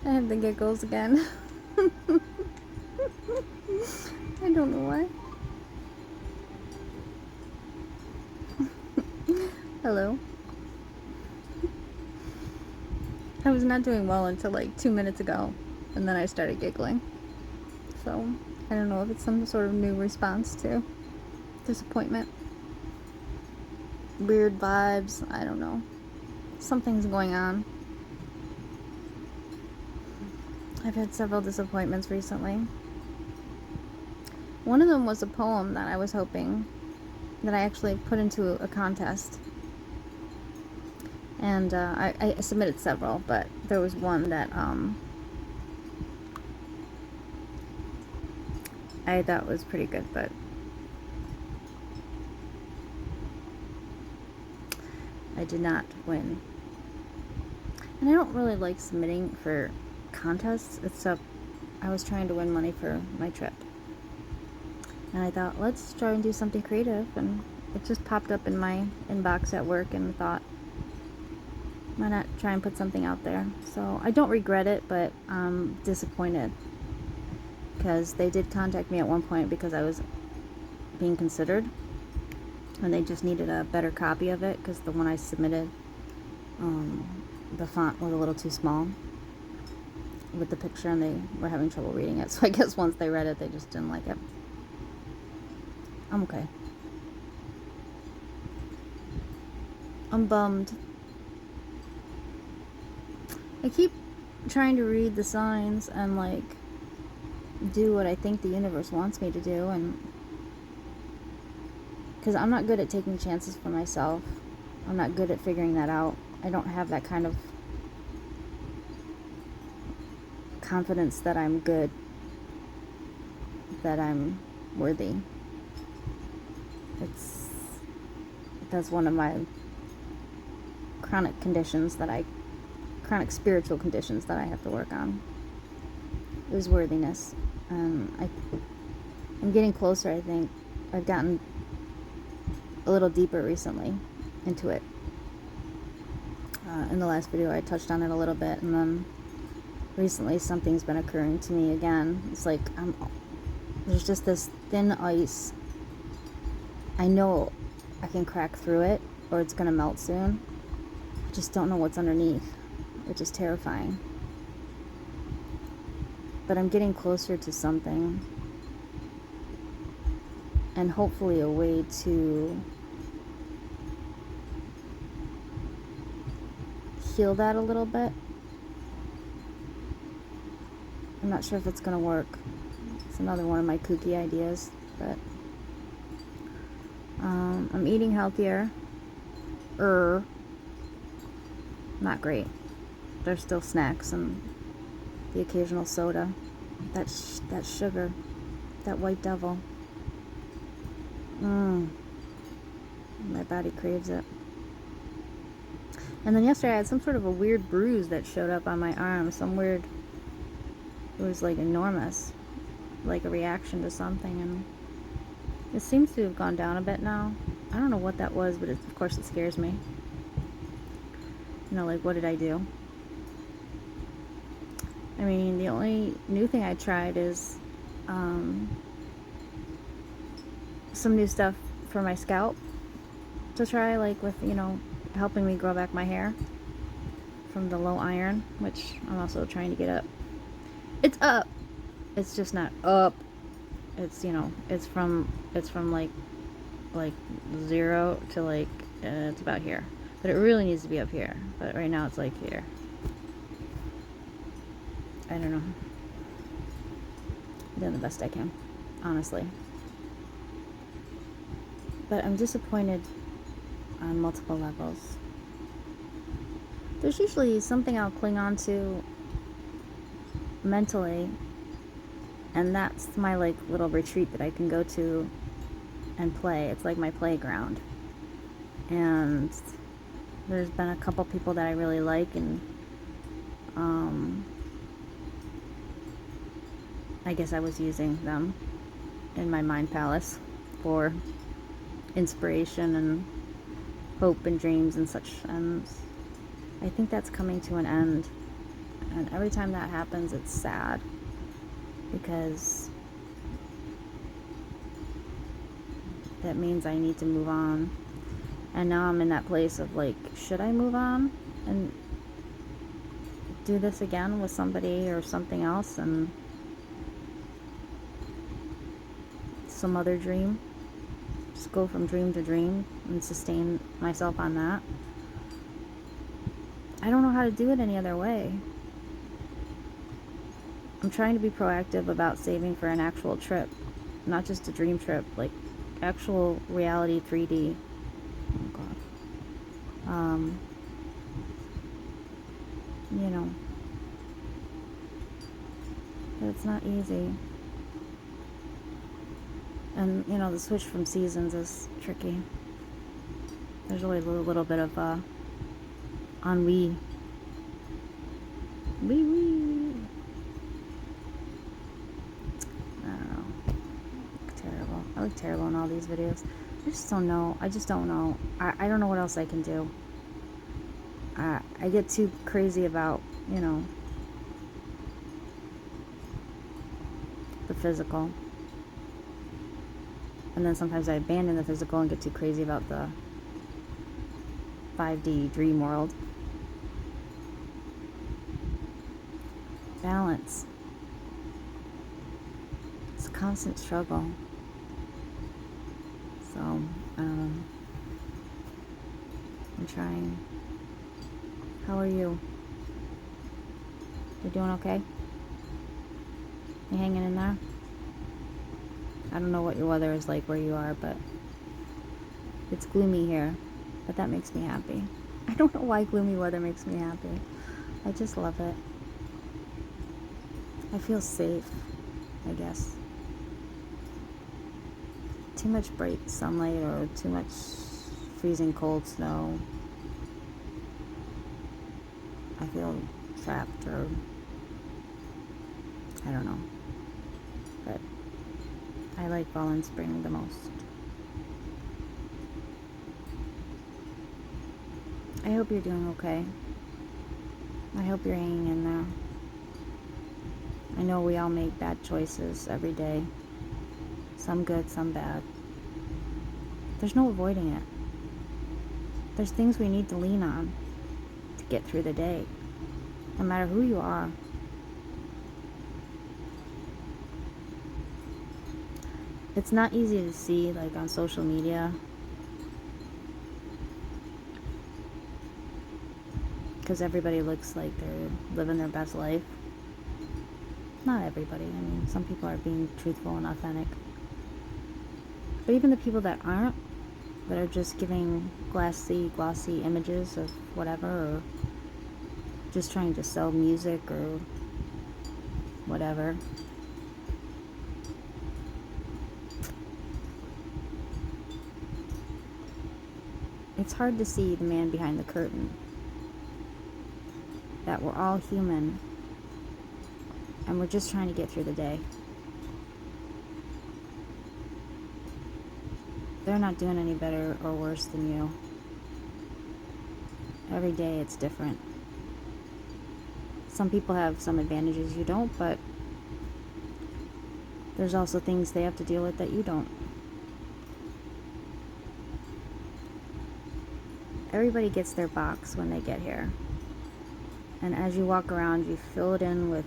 I have the giggles again. I don't know why. Hello. I was not doing well until like 2 minutes ago, and then I started giggling. So, I don't know if it's some sort of new response to disappointment. Weird vibes, I don't know. Something's going on. I've had several disappointments recently. One of them was a poem that I was hoping that I actually put into a contest. And I submitted several, but there was one that I thought was pretty good, but I did not win. And I don't really like submitting for contests, except I was trying to win money for my trip. And I thought, let's try and do something creative, and it just popped up in my inbox at work, and thought, why not try and put something out there? So I don't regret it, but I'm disappointed, because they did contact me at one point because I was being considered, and they just needed a better copy of it, because the one I submitted, the font was a little too small with the picture, and they were having trouble reading it. So I guess once they read it, they just didn't like it. I'm okay. I'm bummed. I keep trying to read the signs and like do what I think the universe wants me to do, and because I'm not good at taking chances for myself. I'm not good at figuring that out. I don't have that kind of confidence that I'm good, that I'm worthy. That's one of my chronic spiritual conditions that I have to work on, is worthiness. I'm getting closer, I think. I've gotten a little deeper recently into it. In the last video I touched on it a little bit, and then recently something's been occurring to me again. It's like there's just this thin ice. I know I can crack through it, or it's gonna melt soon. I just don't know what's underneath, which is terrifying. But I'm getting closer to something, and hopefully a way to heal that a little bit. I'm not sure if it's gonna work. It's another one of my kooky ideas, but I'm eating healthier. Not great. There's still snacks and the occasional soda. That sugar, that white devil. My body craves it. And then yesterday I had some sort of a weird bruise that showed up on my arm. It was like enormous, like a reaction to something, and it seems to have gone down a bit now. I don't know what that was, but of course it scares me. You know, like, what did I do? I mean, the only new thing I tried is some new stuff for my scalp to try, like with, helping me grow back my hair from the low iron, which I'm also trying to get up. It's up. It's just not up. It's, it's from like 0 to like, it's about here. But it really needs to be up here. But right now it's like here. I don't know. I'm doing the best I can, honestly. But I'm disappointed on multiple levels. There's usually something I'll cling on to mentally, and that's my like little retreat that I can go to and play. It's like my playground. And there's been a couple people that I really like, and I guess I was using them in my mind palace for inspiration and hope and dreams and such, and I think that's coming to an end. And every time that happens, it's sad, because that means I need to move on. And now I'm in that place of like, should I move on and do this again with somebody or something else and some other dream? Just go from dream to dream and sustain myself on that. I don't know how to do it any other way. I'm trying to be proactive about saving for an actual trip, not just a dream trip, like actual reality 3D. Oh God. You know, but it's not easy. And you know, the switch from seasons is tricky. There's always a little bit of ennui. Wee. I don't know. Terrible. I look terrible in all these videos. I just don't know. I don't know what else I can do. I get too crazy about, you know, the physical. And then sometimes I abandon the physical and get too crazy about the 5D dream world. Balance. It's a constant struggle. So, I'm trying. How are you? You doing okay? You hanging in there? I don't know what your weather is like where you are, but it's gloomy here. But that makes me happy. I don't know why gloomy weather makes me happy. I just love it. I feel safe, I guess. Too much bright sunlight or too much freezing cold snow, I feel trapped, or I don't know. But I like fall and spring the most. I hope you're doing okay. I hope you're hanging in there. I know we all make bad choices every day. Some good, some bad. There's no avoiding it. There's things we need to lean on to get through the day, no matter who you are. It's not easy to see, like on social media, because everybody looks like they're living their best life. Not everybody. I mean, some people are being truthful and authentic. But even the people that aren't, that are just giving glossy images of whatever, or just trying to sell music or whatever. It's hard to see the man behind the curtain. That we're all human, and we're just trying to get through the day. They're not doing any better or worse than you. Every day it's different. Some people have some advantages you don't, but there's also things they have to deal with that you don't. Everybody gets their box when they get here. And as you walk around, you fill it in with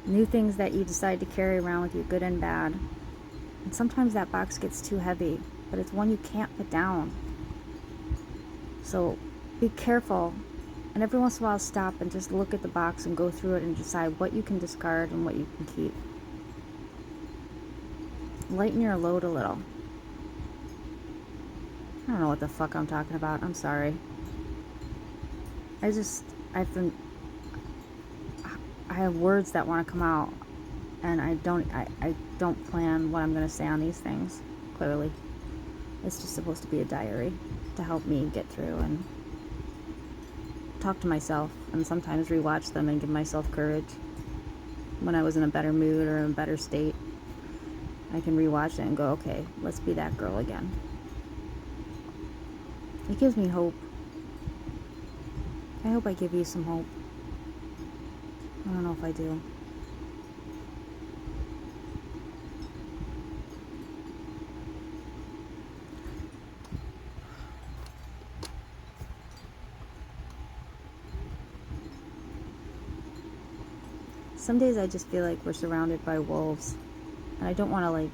new things that you decide to carry around with you, good and bad. And sometimes that box gets too heavy, but it's one you can't put down. So be careful, and every once in a while stop and just look at the box and go through it and decide what you can discard and what you can keep. Lighten your load a little. I don't know what the fuck I'm talking about. I'm sorry. I have words that want to come out, and I don't plan what I'm going to say on these things, clearly. It's just supposed to be a diary to help me get through and talk to myself, and sometimes rewatch them and give myself courage. When I was in a better mood or in a better state, I can rewatch it and go, okay, let's be that girl again. It gives me hope. I hope I give you some hope. I don't know if I do. Some days I just feel like we're surrounded by wolves. And I don't want to, like,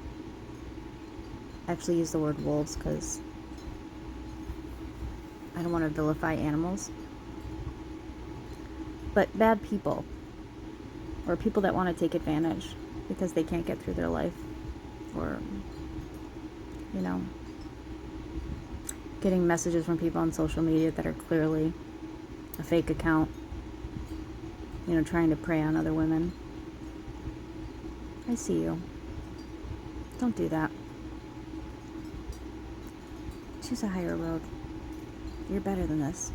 actually use the word wolves because I don't want to vilify animals. But bad people, or people that want to take advantage because they can't get through their life, or, you know, getting messages from people on social media that are clearly a fake account, you know, trying to prey on other women. I see you. Don't do that. Choose a higher road. You're better than this.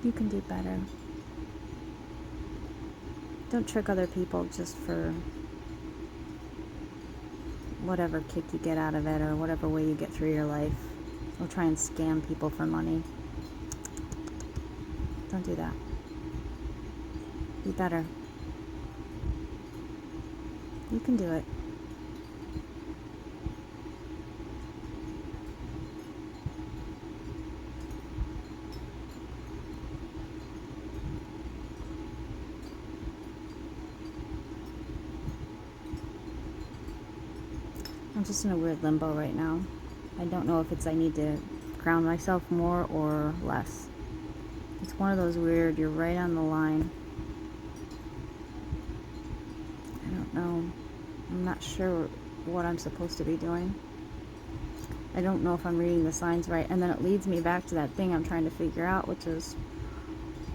You can do better. Don't trick other people just for whatever kick you get out of it or whatever way you get through your life. Or try and scam people for money. Don't do that. Be better. You can do it. I'm just in a weird limbo right now. I don't know if it's I need to ground myself more or less. It's one of those weird, you're right on the line. I don't know. I'm not sure what I'm supposed to be doing. I don't know if I'm reading the signs right. And then it leads me back to that thing I'm trying to figure out, which is,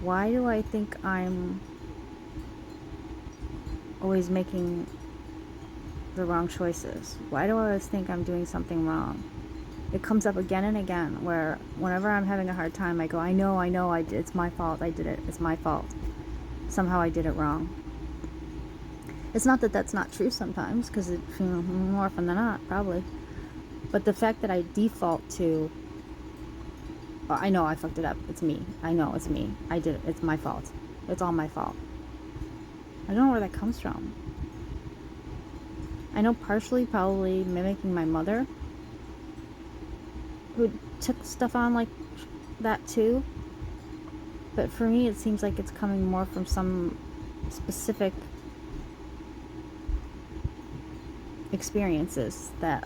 why do I think I'm always making the wrong choices? Why do I always think I'm doing something wrong? It comes up again and again, where whenever I'm having a hard time, I go, I know, it's my fault, I did it, it's my fault. Somehow I did it wrong. It's not that that's not true sometimes, because it, you know, more often than not, probably. But the fact that I default to, well, I know I fucked it up, it's me, I know it's me, I did it, it's my fault, it's all my fault. I don't know where that comes from. I know partially probably mimicking my mother, who took stuff on like that too. But for me, it seems like it's coming more from some specific experiences that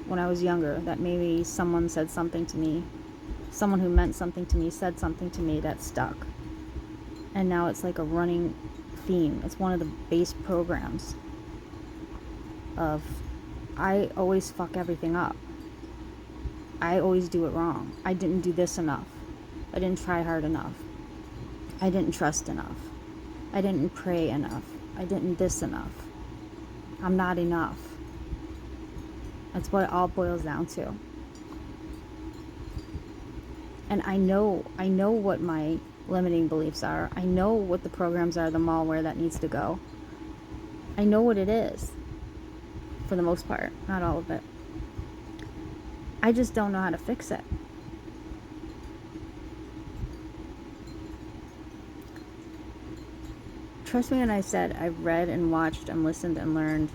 when I was younger, that maybe someone said something to me, someone who meant something to me said something to me that stuck. And now it's like a running theme. It's one of the base programs of, I always fuck everything up. I always do it wrong. I didn't do this enough. I didn't try hard enough. I didn't trust enough. I didn't pray enough. I didn't this enough. I'm not enough. That's what it all boils down to. And I know what my limiting beliefs are. I know what the programs are, the malware that needs to go. I know what it is, for the most part, not all of it. I just don't know how to fix it. Trust me when I said I've read and watched and listened and learned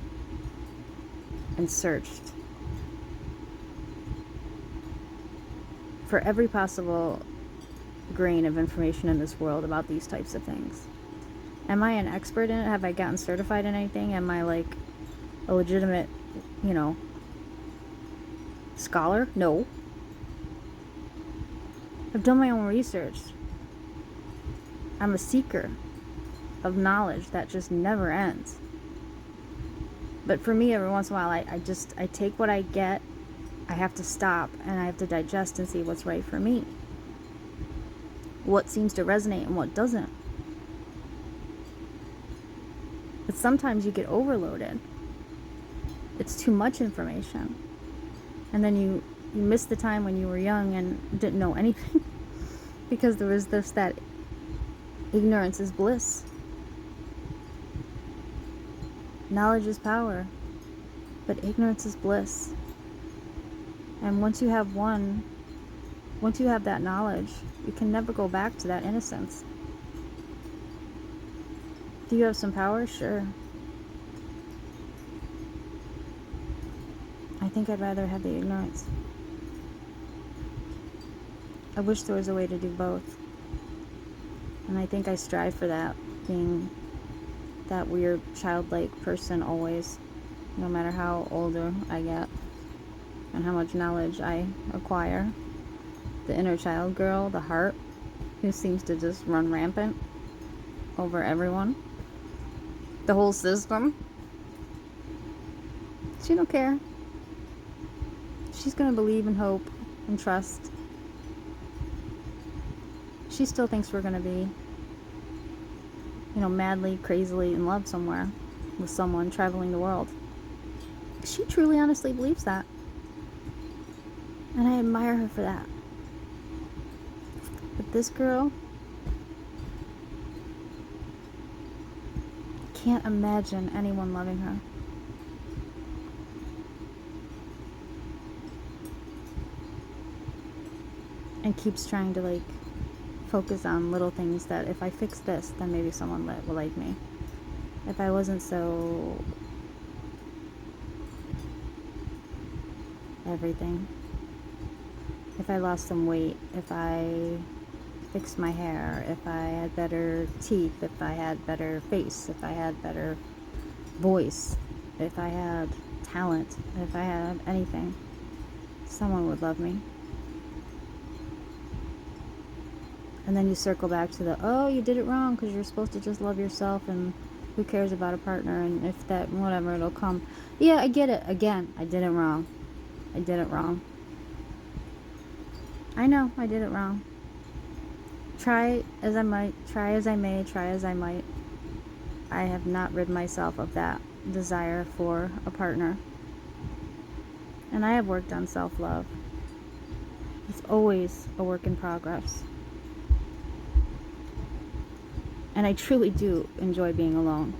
and searched for every possible grain of information in this world about these types of things. Am I an expert in it? Have I gotten certified in anything? Am I like a legitimate, you know, scholar? No. I've done my own research. I'm a seeker of knowledge that just never ends. But for me, every once in a while, I take what I get, I have to stop, and I have to digest and see what's right for me. What seems to resonate and what doesn't. But sometimes you get overloaded. It's too much information. And then you miss the time when you were young and didn't know anything. Because there was that ignorance is bliss. Knowledge is power, but ignorance is bliss. And once you Once you have that knowledge, you can never go back to that innocence. Do you have some power? Sure. I think I'd rather have the ignorance. I wish there was a way to do both. And I think I strive for that, being that weird childlike person always, no matter how older I get and how much knowledge I acquire. The inner child girl, the heart, who seems to just run rampant over everyone. The whole system. She don't care. She's gonna believe and hope and trust. She still thinks we're gonna be, madly, crazily in love somewhere with someone traveling the world. She truly, honestly believes that. And I admire her for that. But this girl, can't imagine anyone loving her. And keeps trying to focus on little things that if I fix this, then maybe someone will like me. If I wasn't so everything. If I lost some weight, if I fixed my hair, if I had better teeth, if I had better face, if I had better voice, if I had talent, if I had anything, someone would love me. And then you circle back to you did it wrong because you're supposed to just love yourself, and who cares about a partner, and if that, whatever, it'll come. Yeah, I get it. Again, I did it wrong. I did it wrong. I know, I did it wrong. Try as I might, try as I may, try as I might, I have not rid myself of that desire for a partner. And I have worked on self-love. It's always a work in progress. And I truly do enjoy being alone.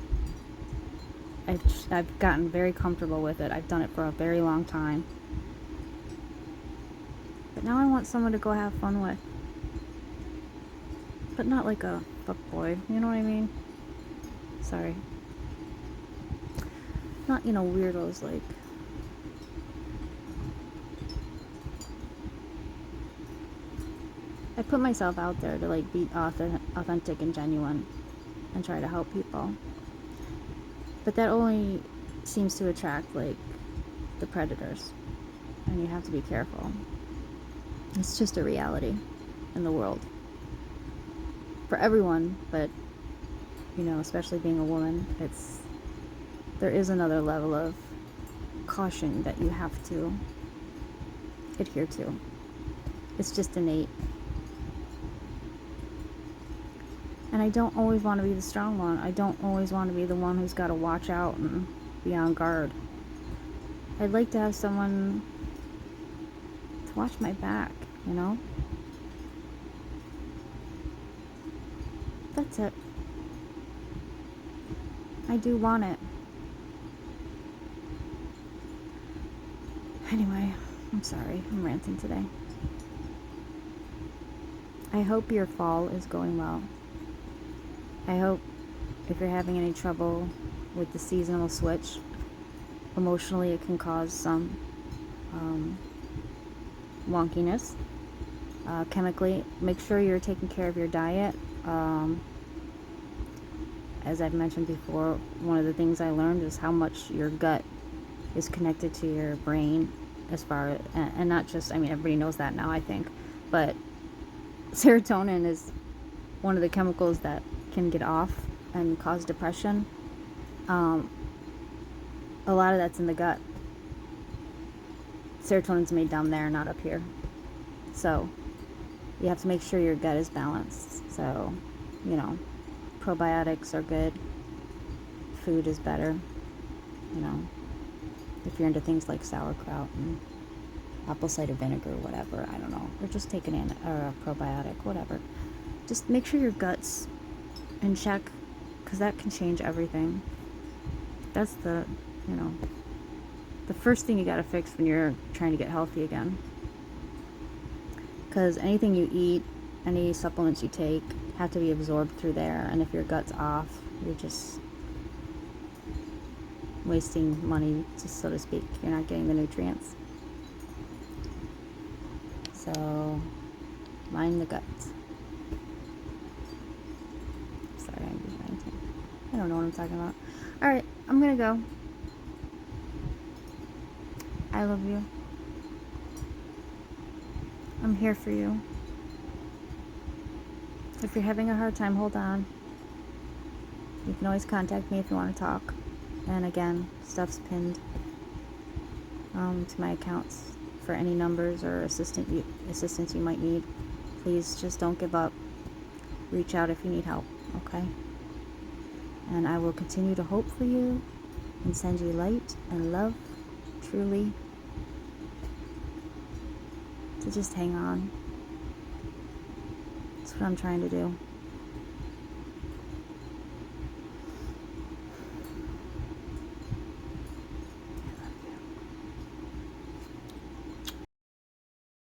I've gotten very comfortable with it. I've done it for a very long time. But now I want someone to go have fun with. But not like a fuckboy, you know what I mean? Sorry. Not, weirdos like. I put myself out there to be authentic and genuine and try to help people. But that only seems to attract the predators. And you have to be careful. It's just a reality in the world. For everyone, but especially being a woman, there is another level of caution that you have to adhere to. It's just innate. And I don't always want to be the strong one. I don't always want to be the one who's got to watch out and be on guard. I'd like to have someone to watch my back, That's it. I do want it. Anyway, I'm sorry. I'm ranting today. I hope your fall is going well. I hope if you're having any trouble with the seasonal switch, emotionally it can cause some wonkiness. Chemically, make sure you're taking care of your diet. As I've mentioned before, one of the things I learned is how much your gut is connected to your brain, as far and not just, everybody knows that now, I think, but serotonin is one of the chemicals that can get off and cause depression. A lot of that's in the gut. Serotonin's made down there, not up here. So you have to make sure your gut is balanced. So, probiotics are good. Food is better. If you're into things like sauerkraut and apple cider vinegar, whatever, I don't know. Or just take a probiotic, whatever. Just make sure your gut's in check, because that can change everything. That's the first thing you got to fix when you're trying to get healthy again. because anything you eat, any supplements you take, have to be absorbed through there. And if your gut's off, you're just wasting money, just so to speak. You're not getting the nutrients. So, mind the guts. Sorry, I don't know what I'm talking about. Alright, I'm gonna go. I love you. I'm here for you. If you're having a hard time, hold on. You can always contact me if you want to talk. And again, stuff's pinned to my accounts for any numbers or assistance you might need. Please just don't give up. Reach out if you need help, okay? And I will continue to hope for you and send you light and love, truly. To just hang on. That's what I'm trying to do.